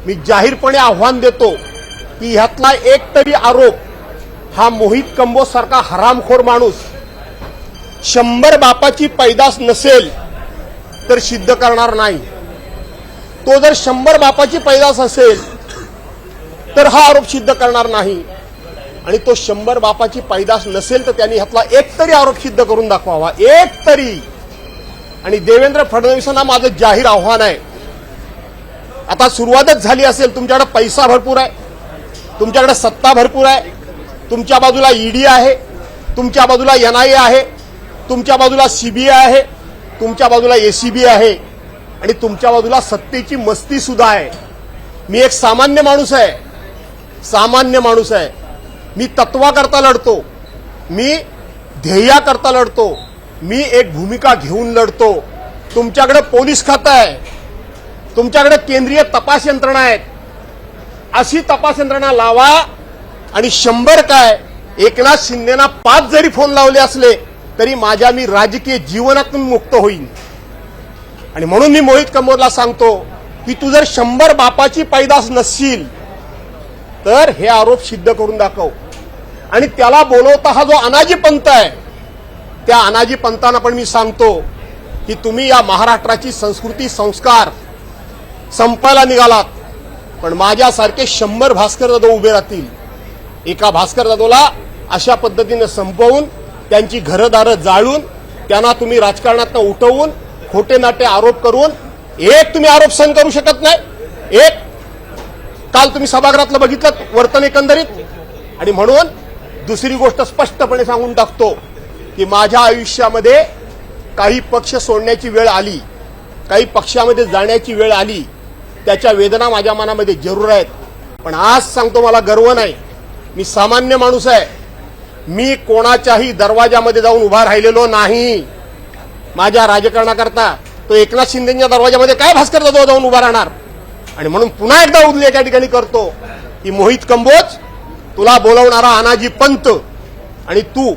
मी जाहीरपणे आव्हान देतो की ह्यातला एक तरी आरोप हा मोहित कंबोज सारखा हरामखोर माणूस 100 बापाची पैदास नसेल तर सिद्ध करणार नाही। तो जर 100 बापाची पैदास असेल तर हा आरोप सिद्ध करणार नाही आणि तो 100 बापाची पैदास नसेल तर त्यांनी ह्यातला एक तरी आरोप सिद्ध करून दाखवावा, एक तरी। आणि देवेंद्र फडणवीसांना माझं जाहीर आव्हान आहे, आता सुरुवातच झाली असेल, तुमच्याकडे पैसा भरपूर आहे, तुमच्याकडे सत्ता भरपूर आहे, तुमच्या बाजूला ईडी आहे, तुमच्या बाजूला NIA आहे, तुमच्या बाजूला CBI आहे, तुमच्या बाजूला ACB आहे आणि तुमच्या बाजूला सत्तेची मस्ती सुद्धा आहे। मी एक सामान्य माणूस आहे, सामान्य माणूस आहे। मी तत्वाकरता लढतो, मी ध्येयाकरता लढतो, मी एक भूमिका घेऊन लढतो। तुमच्याकडे पोलीस खातं आहे, तुमच्याकडे केंद्रीय तपास यंत्रणा आहेत, अशी तपास यंत्रणा लावा आणि 100 काय एकनाथ शिंदेना 5 जरी फोन लावले असले तरी मी राजकीय जीवनातून मुक्त होईन। आणि म्हणून मी मोहित कंबोजला सांगतो की तू जर 100 बापाची पैदास नसशील तर हे आरोप सिद्ध करून दाखव। आणि त्याला बोलवता हा जो अनाजी पंथ आहे, त्या अनाजी पंथांना पण मी सांगतो की तुम्ही या महाराष्ट्राची संस्कृती संस्कार संपायला निघालात, पण माझ्यासारखे 100 भास्कर जाधव उभे राहतील। एका भास्कर जाधवला अशा पद्धतीने संपवून त्यांची घरदारं जाळून त्यांना तुम्ही राजकारणातून उठवून खोटे नाटे आरोप करून एक तुम्ही आरोप सहन करू शकत नाही। एक काल तुम्ही सभागृहातलं बघितलं वर्तन एकंदरीत। आणि म्हणून दुसरी गोष्ट स्पष्टपणे सांगून टाकतो की माझ्या आयुष्यामध्ये काही पक्ष सोडण्याची वेळ आली, काही पक्षामध्ये जाण्याची वेळ आली, त्याच्या वेदना माझ्या मनामध्ये जरूर आहेत। पण आज सांगतो मला गर्व नाही, मी सामान्य माणूस आहे, मी कोणाच्याही दरवाजामध्ये जाऊन उभा राहिलेलो नाही माझ्या राजकारणाकरता। तो एकनाथ शिंदेच्या दरवाजामध्ये काय भास्कर जाधव जाऊन उभा राहणार। आणि म्हणून पुन्हा एकदा उल्लेख या ठिकाणी करतो की मोहित कंबोज, तुला बोलवणारा अनाजी पंत आणि तू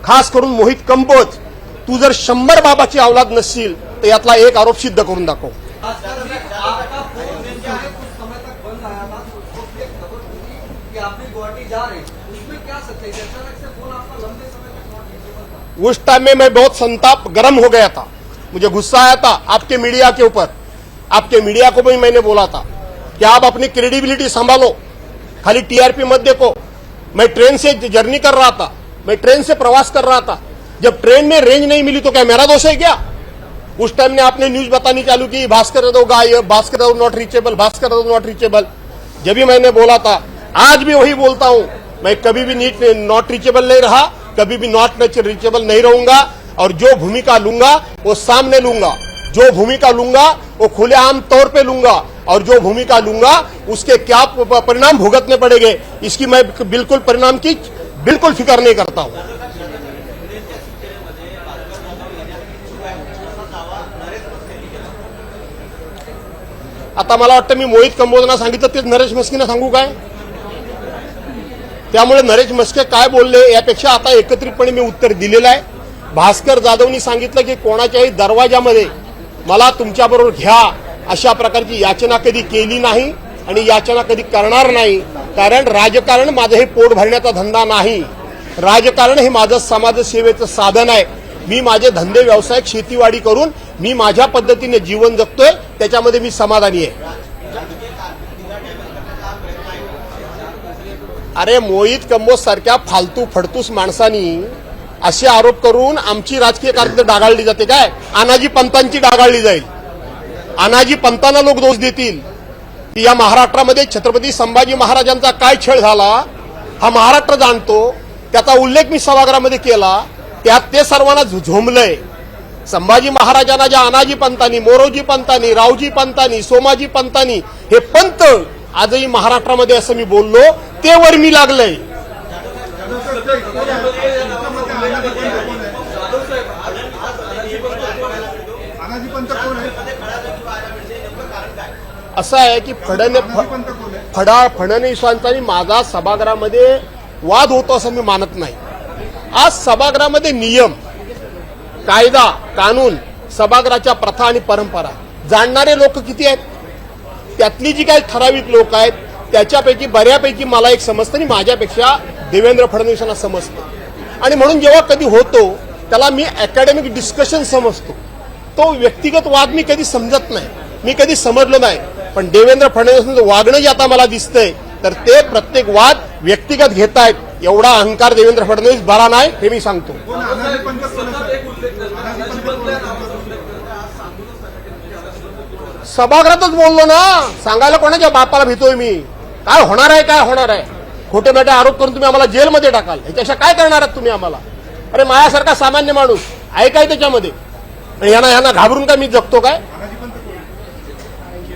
खास करून मोहित कंबोज, तू जर 100 बाबाची औलाद नसशील तर यातला एक आरोप सिद्ध करून दाखव। उस टाइम में मैं बहुत संताप गर्म हो गया था, मुझे गुस्सा आया था आपके मीडिया के ऊपर। आपके मीडिया को भी मैंने बोला था कि आप अपनी क्रेडिबिलिटी संभालो, खाली TRP मत देखो। मैं ट्रेन से जर्नी कर रहा था, मैं ट्रेन से प्रवास कर रहा था, जब ट्रेन में रेंज नहीं मिली तो क्या मेरा दोष है क्या? उस टाइम ने आपने न्यूज बतानी चालू की भास्कर जाधव गायब, Bhaskar Jadhav not reachable, Bhaskar Jadhav not reachable. जब भी मैंने बोला था, आज भी वही बोलता हूं, मैं कभी भी नॉट रीचेबल नहीं रहा, कभी भी नॉट रीचेबल नहीं रहूंगा। और जो भूमिका लूंगा वो सामने लूंगा, जो भूमिका लूंगा वो खुलेआम तौर पे लूंगा, और जो भूमिका लूंगा उसके क्या परिणाम भुगतने पड़ेंगे इसकी मैं बिल्कुल परिणाम की बिल्कुल फिक्र नहीं करता हूं। आता मला वाटतं मी मोहित कंबोजना सांगितलं तेच नरेश मस्केंना सांगू काय? त्यामुळे नरेश मस्के काय बोलले यापेक्षा आता एकत्रितपणे मी उत्तर दिलेलं आहे। भास्कर जाधवनी सांगितलं की कोणाच्याही दरवाजामध्ये मला तुमच्याबरोबर घ्या अशा प्रकारची याचना कधी केली नाही आणि याचना कधी करणार नाही। कारण राजकारण माझं हे पोट भरण्याचा धंदा नाही, राजकारण हे माझं समाजसेवेचं साधन आहे। मी माझे धंदे व्यावसायिक शेतीवाडी करून मी माझ्या पद्धतीने जीवन जगतोय, त्याच्यामध्ये मी समाधानी आहे। अरे मोहित कंबोज सारख्या फालतू फडतूस माणसांनी असे आरोप करून आमची राजकीय कारकीर्द डागाळली जाते काय? अनाजी पंतांची डागाळली जाईल, अनाजी पंतांना लोक दोष देतील की या महाराष्ट्रामध्ये छत्रपती संभाजी महाराजांचा काय छळ झाला हा महाराष्ट्र जाणतो। त्याचा उल्लेख मी सभागृहामध्ये केला, त्यात ते सर्वांना झोंबलंय। संभाजी महाराजांना ज्या अनाजी पंतांनी, मोरोजी पंतांनी, रावजी पंतांनी, सोमाजी पंतांनी, हे पंत आजही महाराष्ट्रामध्ये असं मी बोललो ते वर मी लागलंय। असं आहे की फडणवीसांचा आणि माझा सभागृहामध्ये वाद होतो असं मी मानत नाही। आज सभागृहामध्ये नियम, कायदा, कानून, सभागृहाच्या प्रथा आणि परंपरा जाणणारे लोक किती आहेत त्यातली जी काही ठराविक लोक आहेत त्याच्यापैकी बऱ्यापैकी मला एक समजतं आणि माझ्यापेक्षा देवेंद्र फडणवीसांना समजतं आणि म्हणून जेव्हा कधी होतो त्याला मी अकॅडमिक डिस्कशन समजतो. तो व्यक्तिगत वाद मी कधी समजत नाही, मी कधी समजलो नाही. पण देवेंद्र फडणवीसांचं वागणं जे आता मला दिसतंय तर ते प्रत्येक वाद व्यक्तिगत घेतायत. एवढा अहंकार देवेंद्र फडणवीस बरा नाही हे मी सांगतो. सभागृहातच बोललो ना, सांगायला कोणाच्या बापाला भीतोय मी? काय होणार आहे, काय होणार आहे? खोटे मोठे आरोप करून तुम्ही आम्हाला जेलमध्ये टाकाल, ह्याच्यापेक्षा काय करणार आहात तुम्ही आम्हाला? अरे माझ्यासारखा सामान्य माणूस आहे काय त्याच्यामध्ये? आणि यांना घाबरून काय मी जगतो काय?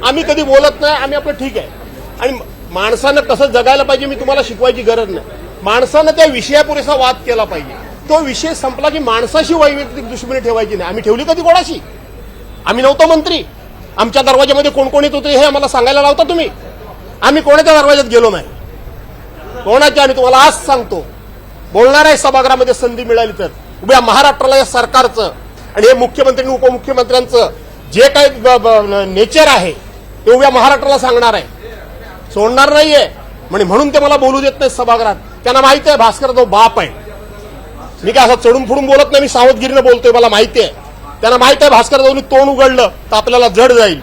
आम्ही कधी बोलत नाही, आम्ही आपलं ठीक आहे. आणि माणसानं कसं जगायला पाहिजे मी तुम्हाला शिकवायची गरज नाही. माणसानं त्या विषयापुरेसा वाद केला पाहिजे. तो विषय संपला की माणसाशी वैयक्तिक दुश्मनी ठेवायची नाही. आम्ही ठेवली कधी कोणाशी? आम्ही नव्हतो मंत्री. आमच्या दरवाजामध्ये कोण कोण येत होते हे आम्हाला सांगायला लावता तुम्ही? आम्ही कोणाच्या दरवाजात गेलो नाही, कोणाच्या. आणि तुम्हाला आज सांगतो, बोलणार आहे सभागृहामध्ये संधी मिळाली तर उभ्या महाराष्ट्राला या सरकारचं आणि हे मुख्यमंत्री आणि उपमुख्यमंत्र्यांचं जे काही नेचर आहे ते उभ्या महाराष्ट्राला सांगणार आहे, सोडणार नाहीये. म्हणून ते मला बोलू देत नाही सभागृहात. त्यांना माहिती आहे भास्कर तो बाप आहे. मी काय असं चढून फुडून बोलत नाही, मी सावधगिरीनं बोलतोय. मला माहिती आहे, त्यांना माहिती आहे भास्कर जाऊन तोंड उघडलं तर आपल्याला जड जाईल.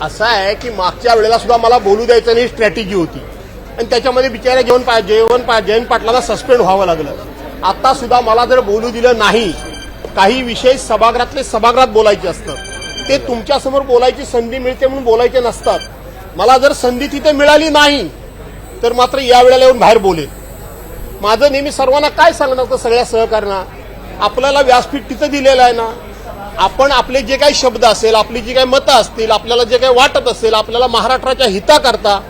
असं आहे की मागच्या वेळेला सुद्धा मला बोलू द्यायचं नाही स्ट्रॅटेजी होती आणि त्याच्यामध्ये बिचाऱ्या जयंत पाटलांना सस्पेंड व्हावं लागलं. आता सुद्धा मला जर बोलू दिलं नाही, काही विषय सभागृहातले सभागृहात बोलायचे असतात, ते तुमच्यासमोर बोलायची संधी मिळते म्हणून बोलायचे नसतात. मला जर संधी तिथे मिळाली नाही तर मात्र या वेळेला येऊन बाहेर बोलेल. माझं नेहमी सर्वांना काय सांगणं होतं, सगळ्या सहकार्यांना, आपल्याला व्यासपीठ तिथं दिलेलं आहे ना. आपण आपले जे काही शब्द असेल, आपली जी काही मतं असतील, आपल्याला जे काही वाटत असेल, आपल्याला महाराष्ट्राच्या हिताकरता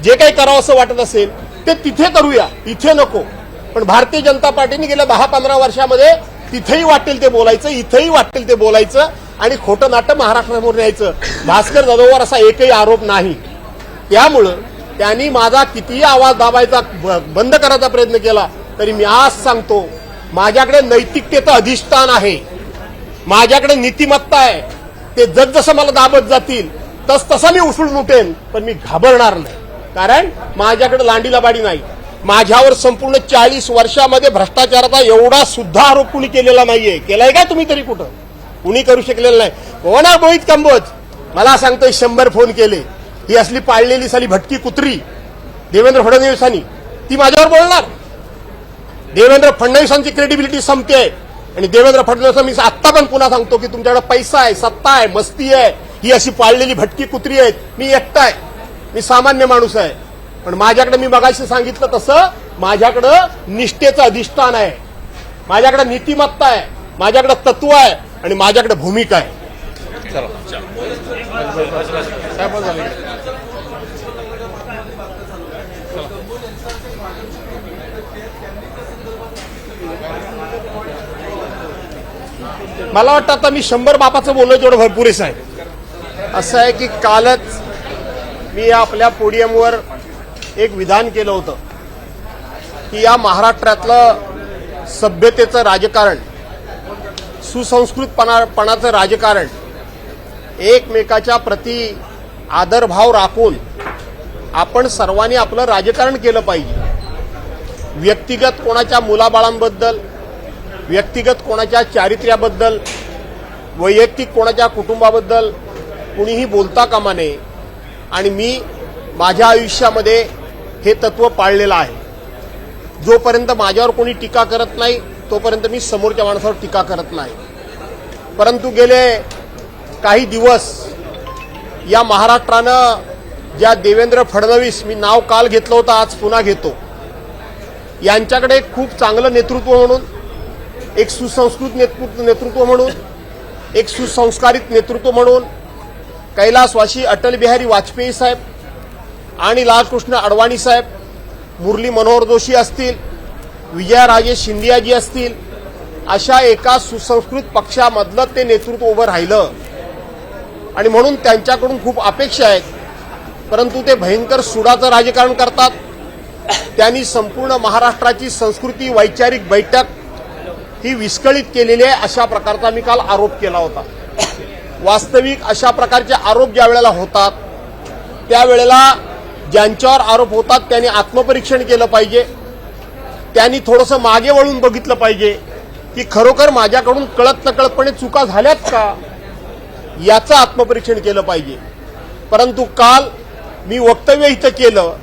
जे काही करावं असं वाटत असेल ते तिथे करूया, इथे नको. पण भारतीय जनता पार्टीने गेल्या 10-15 वर्षामध्ये तिथेही वाटेल ते बोलायचं, इथेही वाटेल ते बोलायचं आणि खोटं नाटक महाराष्ट्रासमोर न्यायचं. भास्कर जाधववर असा एकही आरोप नाही. त्यामुळं त्यांनी माझा कितीही आवाज दाबायचा बंद करायचा प्रयत्न केला तरी मी आज सांगतो, माझ्याकडे नैतिकतेचं अधिष्ठान आहे, माझ्याकडे नीतिमत्ता आहे. ते जसं मला दाबत जातील तसं मी उचलून उठेन, पण मी घाबरणार नाही. कारण माझ्याकडे लांडी लबाडी नाही. माझ्यावर संपूर्ण 40 वर्षामध्ये भ्रष्टाचाराचा एवढा सुद्धा आरोप कुणी केलेला नाहीये. केलाय का तुम्ही तरी? कुठं कुणी करू शकलेलं नाही. कोण आहे मोहित कंबोज? मला सांगतोय 100 फोन केले. ही असली पाळलेली साली भटकी कुत्री देवेंद्र फडणवीसांनी, ती माझ्यावर बोलणार? देवेंद्र फडणवीसांची क्रेडिबिलिटी संपते. आणि देवेंद्र फडणवीस मी आत्ता पण पुन्हा सांगतो की तुमच्याकडे पैसा आहे, सत्ता आहे, मस्ती आहे, ही अशी पाळलेली भटकी कुत्री आहेत. मी एकटा आहे, मी सामान्य माणूस आहे. पण माझ्याकडे मी मगाशी सांगितलं तसं माझ्याकडं निष्ठेचं अधिष्ठान आहे, माझ्याकडे नीतिमत्ता आहे, माझ्याकडे तत्व आहे आणि माझ्याकडे भूमिका आहे. मला वाटतं आता मी 100 बापाचं बोललो तेवढं भरपुरेच आहे. असं आहे की कालच मी आपल्या पोडियमवर एक विधान केलं होतं की या महाराष्ट्रातलं सभ्यतेचं राजकारण, सुसंस्कृतपणाचं राजकारण, एकमेकाच्या प्रती आदरभाव राखून आपण सर्वांनी आपलं राजकारण केलं पाहिजे. व्यक्तिगत कोणाच्या मुलाबाळांबद्दल, व्यक्तिगत कोणाच्या चारित्र्याबद्दल, वैयक्तिक कोणाच्या कुटुंबाबद्दल कुणीही बोलता कामा नये. आणि मी माझ्या आयुष्यामध्ये हे तत्व पाळलेलं आहे. जोपर्यंत माझ्यावर कोणी टीका करत नाही तोपर्यंत मी समोरच्या माणसावर टीका करत नाही. परंतु गेले काही दिवस या महाराष्ट्रानं ज्या देवेंद्र फडणवीस, मी नाव काल घेतलं होतं आज पुन्हा घेतो, यांच्याकडे खूप चांगलं नेतृत्व म्हणून, एक सुसंस्कृत नेतृत्व म्हणून, एक सुसंस्कारित नेतृत्व म्हणून कैलासवासी अटल बिहारी वाजपेयी साहेब आणि लालकृष्ण अडवाणी साहेब, मुरली मनोहर जोशी असतील, विजयाराजे शिंदेजी असतील, अशा एका सुसंस्कृत पक्षामधलं ते नेतृत्व उभं राहिलं. आणि म्हणून त्यांच्याकडून खूप अपेक्षा आहेत. परंतु ते भयंकर सुडाचं राजकारण करतात, त्यांनी संपूर्ण महाराष्ट्राची संस्कृती वैचारिक बैठक ही विस्कळीत केलेली आहे, अशा प्रकारचा मी काल आरोप केला होता. वास्तविक अशा प्रकारचे आरोप ज्या वेळेला होतात त्यावेळेला ज्यांच्यावर आरोप होतात त्यांनी आत्मपरीक्षण केलं पाहिजे. त्यांनी थोडंसं मागे वळून बघितलं पाहिजे की खरोखर माझ्याकडून कळत नकळतपणे चुका झाल्यात का, याचं आत्मपरीक्षण केलं पाहिजे. परंतु काल मी वक्तव्य इथं केलं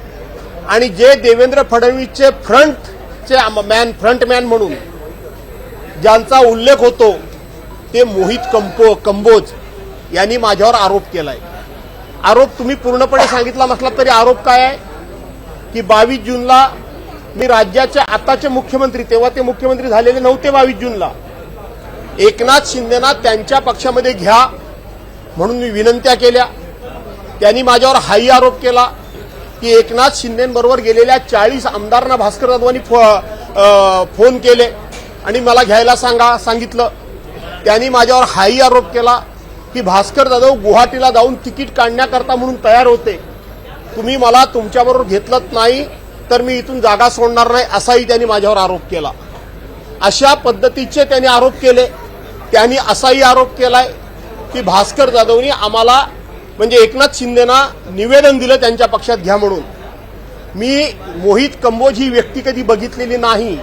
आणि जे देवेंद्र फडणवीसचे फ्रंटमॅन म्हणून ज्यांचा उल्लेख होतो ते मोहित कंबोज यांनी माझ्यावर आरोप केलाय. आरोप तुम्ही पूर्णपणे सांगितला नसला तरी आरोप काय आहे की 22 जूनला मी राज्याचे आताचे मुख्यमंत्री, तेव्हा ते मुख्यमंत्री झालेले नव्हते 22 जूनला, एकनाथ शिंदेना त्यांच्या पक्षामध्ये घ्या म्हणून मी विनंत्या केल्या. त्यांनी माझ्यावर हाही आरोप केला की एकनाथ शिंदेबरोबर गेलेल्या 40 आमदारांना भास्कर जाधवांनी फोन केले आणि मला घ्यायला सांगितलं. त्यांनी माझ्यावर हाही आरोप केला की भास्कर जाधव गुवाहाटीला जाऊन तिकीट काढण्याकरता म्हणून तयार होते, तुम्ही मला तुमच्याबरोबर घेतलंच नाही तर मी इथून जागा सोडणार नाही, असाही त्यांनी माझ्यावर आरोप केला. अशा पद्धतीचे त्यांनी आरोप केले. त्यांनी असाही आरोप केलाय की भास्कर जाधवनी आम्हाला म्हणजे एकनाथ शिंदेना निवेदन दिलं त्यांच्या पक्षात घ्या म्हणून. मी मोहित कंबोज ही व्यक्ती कधी बघितलेली नाही,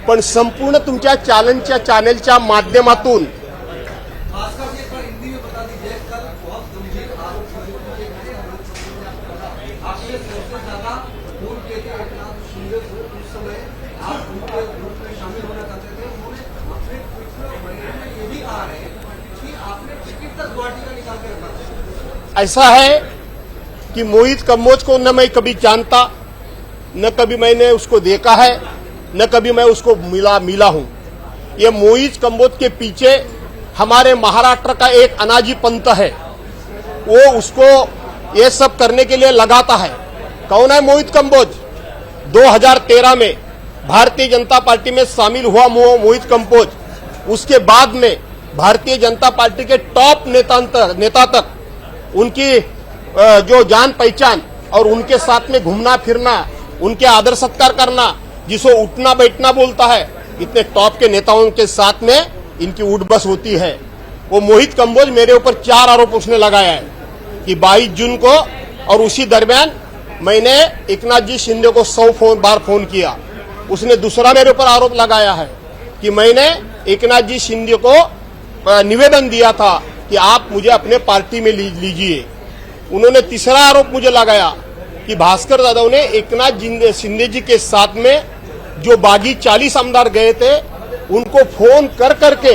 पण संपूर्ण तुमच्या चॅनलच्या माध्यमातून ऐसा है कि मोहित कंबोज को न मैं कभी जानता, न कभी मैंने उसको देखा है, न कभी मैं उसको मिला हूं. ये मोहित कंबोज के पीछे हमारे महाराष्ट्र का एक अनाजी पंथ है, वो उसको ये सब करने के लिए लगाता है. कौन है मोहित कंबोज? 2013 में भारतीय जनता पार्टी में शामिल हुआ मोहित कंबोज, उसके बाद में भारतीय जनता पार्टी के टॉप नेता तक उनकी जो जान पहचान और उनके साथ में घूमना फिरना, उनके आदर सत्कार करना, जिसको उठना बैठना बोलता है, इतने टॉप के नेताओं के साथ में इनकी उठबस होती है. वो मोहित कंबोज मेरे ऊपर 4 आरोप उसने लगाया है कि 22 जून को और उसी दरमियान मैंने एकनाथ जी शिंदे को 100 बार फोन किया. उसने दूसरा मेरे ऊपर आरोप लगाया है कि मैंने एकनाथ जी शिंदे को निवेदन दिया था कि आप मुझे अपने पार्टी में लीजिए. उन्होंने तीसरा आरोप मुझे लगाया कि भास्कर जाधव ने एकनाथ शिंदे जी के साथ में जो बागी 40 आमदार गए थे उनको फोन कर करके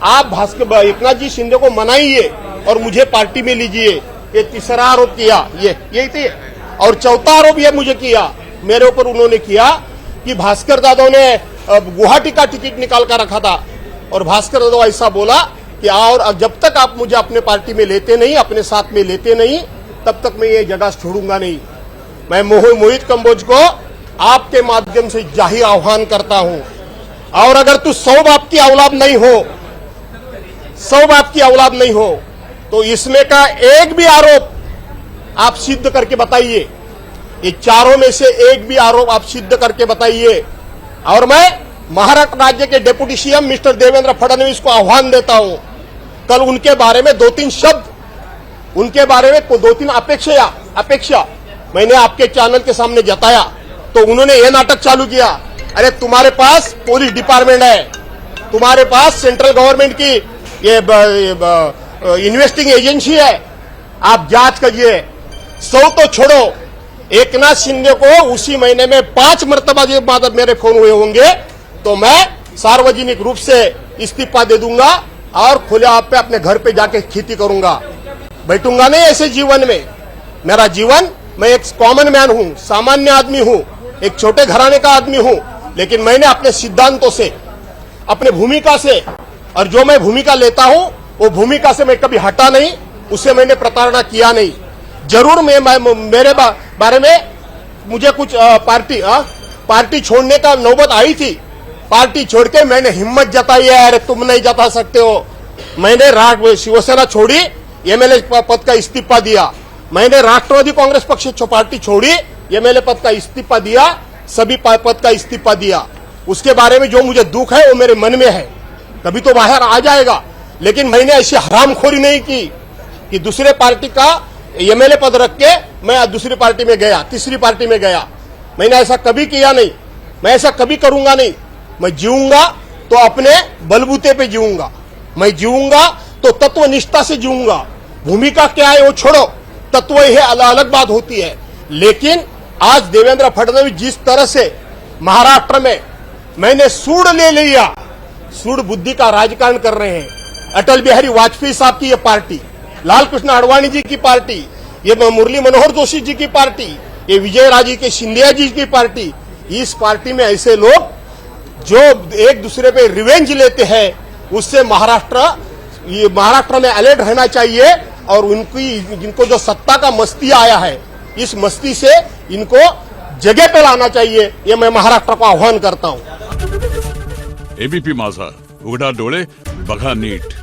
आप एकनाथ जी शिंदे को मनाइए और मुझे पार्टी में लीजिए. ये तीसरा आरोप किया, यही थे. और चौथा आरोप ये मुझे किया, मेरे ऊपर उन्होंने किया कि भास्कर जाधव ने गुवाहाटी का टिकट निकाल कर रखा था और भास्कर जाधव ऐसा बोला कि और जब तक आप मुझे अपने पार्टी में लेते नहीं, अपने साथ में लेते नहीं, तब तक मैं ये जगह छोड़ूंगा नहीं. मैं मोहित कंबोज को आपके माध्यम से जाहिर आह्वान करता हूं, और अगर तू 100 बाप की औलाद नहीं हो तो इसमें का एक भी आरोप आप सिद्ध करके बताइए. ये चारों में से एक भी आरोप आप सिद्ध करके बताइए. और मैं महाराष्ट्र राज्य के deputy CM mister Devendra Fadnavis को आह्वान देता हूं, कल उनके बारे में 2-3 शब्द, उनके बारे में 2-3 अपेक्षा मैंने आपके चैनल के सामने जताया तो उन्होंने ये नाटक चालू किया, अरे तुम्हारे पास पुलिस डिपार्टमेंट है, तुम्हारे पास सेंट्रल गवर्नमेंट की ये इन्वेस्टिंग एजेंसी है, आप जांच करिए. 100 तो छोड़ो, एकनाथ शिंदे को उसी महीने में 5 मरतबा जब मेरे फोन हुए होंगे तो मैं सार्वजनिक रूप से इस्तीफा दे दूंगा और खुले आप पे अपने घर पे जाके खेती करूंगा. बैठूंगा नहीं ऐसे जीवन में. मेरा जीवन, मैं एक कॉमन मैन हूं, सामान्य आदमी हूं, एक छोटे घराने का आदमी हूं, लेकिन मैंने अपने सिद्धांतों से, अपने भूमिका से, और जो मैं भूमिका लेता हूं वो भूमिका से मैं कभी हटा नहीं, उससे मैंने प्रताड़ना किया नहीं. जरूर मेरे बारे में मुझे कुछ पार्टी छोड़ने का नौबत आई थी. पार्टी छोड़ के मैंने हिम्मत जताई है, अरे तुम नहीं जता सकते हो. मैंने शिवसेना छोड़ी, एमएलए पद का इस्तीफा दिया. मैंने राष्ट्रवादी कांग्रेस पक्ष पार्टी छोड़ी, एमएलए पद का इस्तीफा दिया, सभी पद का इस्तीफा दिया। उसके बारे में जो मुझे दुख है वो मेरे मन में है, कभी तो बाहर आ जाएगा। लेकिन मैंने ऐसी हरामखोरी नहीं की कि दूसरे पार्टी का एमएलए पद रख के मैं दूसरी पार्टी में गया, तीसरी पार्टी में गया। मैंने ऐसा कभी किया नहीं, मैं ऐसा कभी करूंगा नहीं। मैं जीऊंगा तो अपने बलबूते पे जीऊंगा, मैं जीऊंगा तो तत्वनिष्ठा से जीऊंगा। भूमिका क्या है वो छोड़ो, तत्व है अलग बात होती है। लेकिन आज देवेंद्र फडणवीस जिस तरह से महाराष्ट्र में मैंने सूड ले लिया, सूड बुद्धि का राजकारण कर रहे हैं। अटल बिहारी वाजपेयी साहब की ये पार्टी, लाल कृष्ण आडवाणी जी की पार्टी, ये मुरली मनोहर जोशी जी की पार्टी, ये विजय राजे के सिंधिया जी की पार्टी। इस पार्टी में ऐसे लोग जो एक दूसरे पे रिवेंज लेते हैं, उससे महाराष्ट्र में अलर्ट रहना चाहिए। और इनको जो सत्ता का मस्ती आया है, इस मस्ती से इनको जगह पे लाना चाहिए, ये मैं महाराष्ट्र को आह्वान करता हूं। एबीपी माझा, उघडा डोळे बघा नीट।